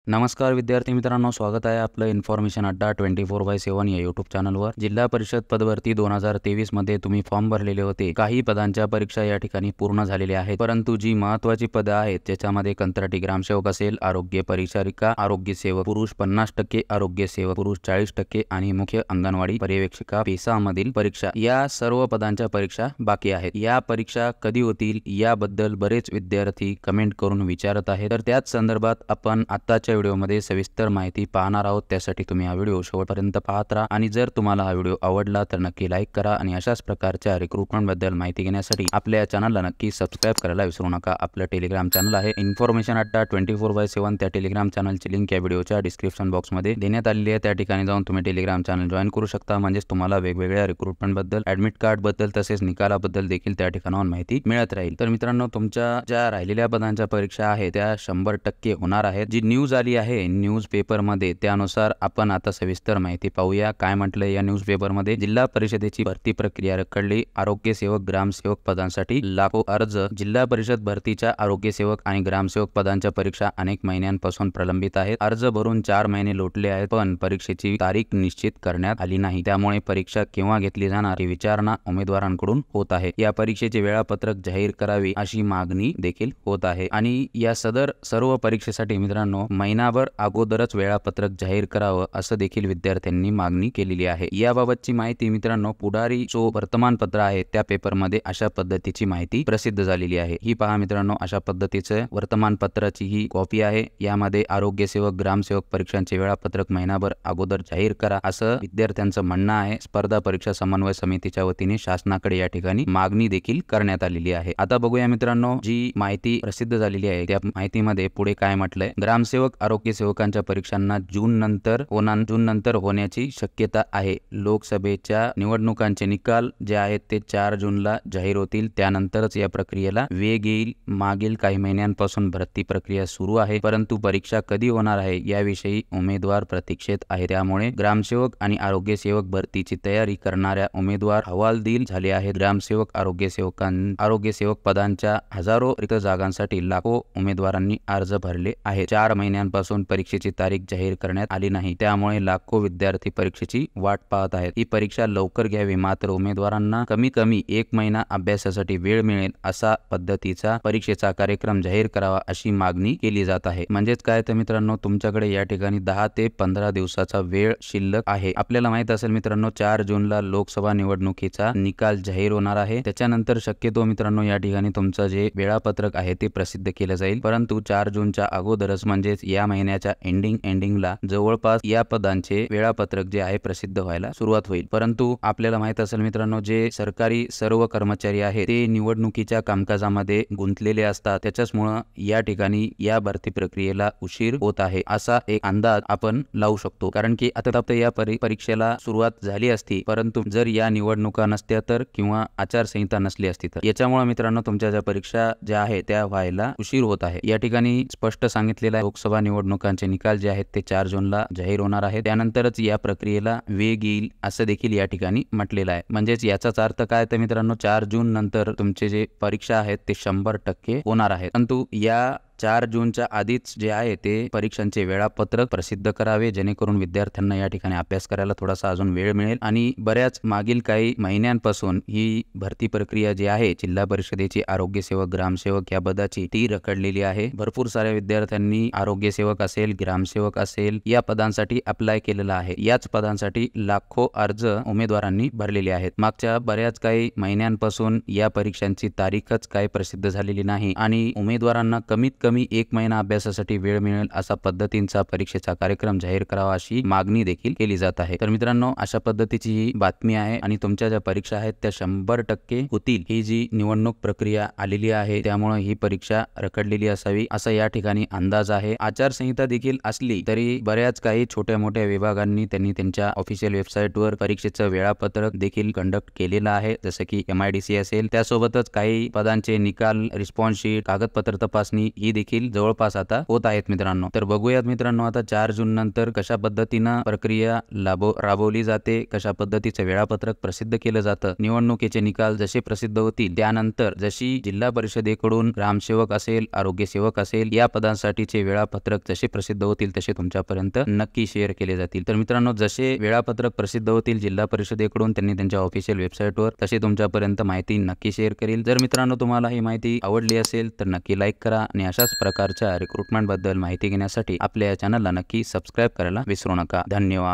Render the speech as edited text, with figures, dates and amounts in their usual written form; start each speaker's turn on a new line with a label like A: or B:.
A: नमस्कार विद्यार्थी मित्रांनो, स्वागत आहे आपलं इन्फॉर्मेशन अड्डा 24/7 या यूट्यूब चॅनलवर। जिल्हा परिषद पदभरती 2023 मध्ये तुम्ही फॉर्म भरलेले होते। काही पदांच्या परीक्षा या ठिकाणी पूर्ण झालेल्या आहेत, परंतु जी महत्त्वाची पदं आहेत ज्याच्यामध्ये कंत्राटी ग्रामसेवक असेल, आरोग्य परिचारिका, आरोग्य सेवक पुरुष 50%, आरोग्य सेवक पुरुष 40% आणि मुख्य अंगणवाडी पर्यवेक्षिका पेसामधील परीक्षा, या सर्व पदांच्या परीक्षा बाकी आहेत। या परीक्षा कधी होतील याबद्दल बरेच विद्यार्थी कमेंट करून विचारत आहेत, तर त्याच संदर्भात आपण आताच्या व्हिडिओमध्ये सविस्तर माहिती पाहणार आहोत। त्यासाठी तुम्ही हा व्हिडिओ शेवटपर्यंत पाहत राहा आणि जर तुम्हाला हा व्हिडिओ आवडला तर नक्की लाईक करा आणि अशाच प्रकारच्या रिक्रुटमेंट बद्दल माहिती घेण्यासाठी आपल्या चॅनलला नक्की सबस्क्राइब करायला विसरू नका। आपलं टेलिग्राम चॅनल आहे इन्फॉर्मेशन अड्डा 24/7। त्या टेलिग्राम चॅनलची लिंक या व्हिडिओच्या डिस्क्रिप्शन बॉक्समध्ये देण्यात आलेली आहे। त्या ठिकाणी जाऊन तुम्ही टेलिग्राम चॅनल जॉईन करू शकता, म्हणजेच तुम्हाला वेगवेगळ्या रिक्रुटमेंट बद्दल, ऍडमिट कार्ड बद्दल तसेच निकालाबद्दल देखील त्या ठिकाणाहून माहिती मिळत राहील। तर मित्रांनो, तुमच्या ज्या राहिलेल्या पदांच्या परीक्षा आहेत त्या 100% होणार आहेत। जी न्यूज आली आहे न्यूज पेपर मध्ये, त्यानुसार आपण आता सविस्तर माहिती पाहूया। काय म्हटलंय या न्यूज पेपर मध्ये? जिल्हा परिषदेची भरती प्रक्रिया रखडली, आरोग्य सेवक ग्रामसेवक पदांसाठी लाखो अर्ज। जिल्हा परिषद भरतीच्या आरोग्य सेवक आणि ग्रामसेवक पदांच्या परीक्षा अनेक महिन्यांपासून प्रलंबित आहेत। अर्ज भरून 4 महिने लोटले आहेत, पण परीक्षेची तारीख निश्चित करण्यात आली नाही। त्यामुळे परीक्षा केव्हा घेतली जाणार ही विचारणा उमेदवारांकडून होत आहे। या परीक्षेचे वेळापत्रक जाहीर करावे अशी मागणी देखील होत आहे आणि या सदर सर्व परीक्षेसाठी मित्रांनो महिनाभर अगोदरच वेळापत्रक जाहीर करावं असं देखील विद्यार्थ्यांनी मागणी केलेली आहे। याबाबतची माहिती मित्रांनो पुढारी जो वर्तमानपत्र आहे त्या पेपरमध्ये अशा पद्धतीची माहिती प्रसिद्ध झालेली आहे। ही पहा मित्रांनो, अशा पद्धतीचं वर्तमानपत्राची ही कॉपी आहे। यामध्ये आरोग्य सेवक ग्रामसेवक परीक्षांचे वेळापत्रक महिनाभर अगोदर जाहीर करा असं विद्यार्थ्यांचं म्हणणं आहे। स्पर्धा परीक्षा समन्वय समितीच्या वतीने शासनाकडे या ठिकाणी मागणी देखील करण्यात आलेली आहे। आता बघूया मित्रांनो, जी माहिती प्रसिद्ध झालेली आहे त्या माहितीमध्ये पुढे काय म्हटलंय? ग्रामसेवक आरोग्य सेवकांच्या परीक्षांना जून नंतर होण्याची शक्यता आहे। लोकसभेच्या निवडणुकांचे निकाल जे आहेत ते 4 जूनला जाहीर होतील, त्यानंतरच या प्रक्रियेला वेग येईल। मागील काही महिन्यांपासून भरती प्रक्रिया सुरू आहे, परंतु परीक्षा कधी होणार आहे याविषयी उमेदवार प्रतीक्षेत आहे। त्यामुळे ग्रामसेवक आणि आरोग्य सेवक भरतीची तयारी करणाऱ्या उमेदवार हवालदिल झाले आहेत। ग्रामसेवक आरोग्य सेवक पदांच्या हजारो रिक्त जागांसाठी लाखो उमेदवारांनी अर्ज भरले आहेत। 4 महिन्यांपासून परीक्षेची तारीख जाहीर करण्यात आली नाही, त्यामुळे लाखो विद्यार्थी परीक्षेची वाट पाहत आहेत। ही परीक्षा लवकर घ्यावी, मात्र उमेदवारांना कमी 1 महिना अभ्यासासाठी वेळ मिळेल असा पद्धतीचा परीक्षेचा कार्यक्रम जाहीर करावा अशी मागणी केली जात आहे। म्हणजेच काय तर मित्रांनो, तुमच्याकडे या ठिकाणी 10 ते 15 दिवसाचा वेळ शिल्लक आहे। आपल्याला माहित असेल मित्रांनो 4 जूनला लोकसभा निवडणुकीचा निकाल जाहीर होणार आहे। त्याच्यानंतर शक्यतो मित्रांनो या ठिकाणी तुमचं जे वेळापत्रक आहे ते प्रसिद्ध केलं जाईल, परंतु 4 जूनच्या अगोदरच म्हणजेच या महिन्याच्या एंडिंगला जवळपास या पदांचे वेळापत्रक जे आहे प्रसिद्ध व्हायला सुरुवात होईल। परंतु आपल्याला माहित असेल मित्रांनो, जे सरकारी सर्व कर्मचारी आहेत ते निवडणुकीच्या कामकाजामध्ये गुंतलेले असतात, त्याच्यामुळे या ठिकाणी या भरती प्रक्रियेला उशीर होत आहे असा एक अंदाज आपण लावू शकतो। कारण की आता या परीक्षेला सुरुवात झाली असती, परंतु जर या निवडणुका नसत्या तर किंवा आचारसंहिता नसली असती तर याच्यामुळे मित्रांनो तुमच्या ज्या परीक्षा ज्या आहेत त्या व्हायला उशीर होत आहे। या ठिकाणी स्पष्ट सांगितलेलं आहे लोकसभा निवडणुकांचे निकाल जे आहेत ते 4 जूनला जाहीर होणार आहे, त्यानंतरच या प्रक्रियेला वेग येईल असं देखील या ठिकाणी म्हटलेलं आहे। म्हणजेच याचाच अर्थ काय तर मित्रांनो 4 जून नंतर तुमचे जे परीक्षा आहेत ते 100% होणार आहेत। परंतु या 4 जूनच्या आधीच जे आहे ते परीक्षांचे वेळापत्रक प्रसिद्ध करावे, जेणेकरून विद्यार्थ्यांना या ठिकाणी अभ्यास करायला थोडासा अजून वेळ मिळेल। आणि बऱ्याच मागील काही महिन्यांपासून ही भरती प्रक्रिया जी आहे जिल्हा परिषदेची आरोग्य सेवक ग्रामसेवक या पदाची ती रखडलेली आहे। भरपूर साऱ्या विद्यार्थ्यांनी आरोग्य सेवक असेल, ग्रामसेवक असेल या पदांसाठी अप्लाय केलेला आहे। याच पदांसाठी लाखो अर्ज उमेदवारांनी भरलेले आहेत। मागच्या बऱ्याच काही महिन्यांपासून या परीक्षांची तारीखच काही प्रसिद्ध झालेली नाही आणि उमेदवारांना कमीत 1 महिना अभ्यासासाठी वेळ मिळेल असा पद्धतींचा परीक्षेचा कार्यक्रम जाहीर करावा अशी मागणी देखील केली जात आहे। तर मित्रांनो अशा पद्धतीची ही बातमी आहे आणि तुमच्या ज्या परीक्षा आहेत त्या 100% होतील ही जी निवडणूक प्रक्रिया आलेली आहे, त्यामुळे ही परीक्षा रखडलेली असावी असा या ठिकाणी अंदाज आहे। आचारसंहिता देखील असली तरी बऱ्याच काही छोट्या मोठ्या विभागांनी त्यांनी त्यांच्या ऑफिशियल वेबसाईटवर परीक्षेचं वेळापत्रक देखील कंडक्ट केलेलं आहे, जसं की MIDC असेल। त्यासोबतच काही पदांचे निकाल, रिस्पॉन्स शीट, कागदपत्र तपासणी ही देखील जवळपास आता होत आहेत मित्रांनो। तर बघूयात मित्रांनो आता 4 जून नंतर कशा पद्धतीने प्रक्रिया राबवली जाते, कशा पद्धतीचे वेळापत्रक प्रसिद्ध केलं जातं। निवडणुकीचे निकाल जसे प्रसिद्ध होतील त्यानंतर जशी जिल्हा परिषदेकडून ग्रामसेवक असेल, आरोग्य सेवक असेल या पदांसाठीचे वेळापत्रक जसे प्रसिद्ध होतील तसे तुमच्यापर्यंत नक्की शेअर केले जातील। तर मित्रांनो जसे वेळापत्रक प्रसिद्ध होतील जिल्हा परिषदेकडून त्यांनी त्यांच्या ऑफिशियल वेबसाईटवर तसे तुमच्यापर्यंत माहिती नक्की शेअर करेल। जर मित्रांनो तुम्हाला ही माहिती आवडली असेल तर नक्की लाईक करा आणि अशाच प्रकारच्या रिक्रुटमेंट बद्दल माहिती घेण्यासाठी आपल्या चॅनलला नक्की सबस्क्राइब करायला विसरू नका। धन्यवाद।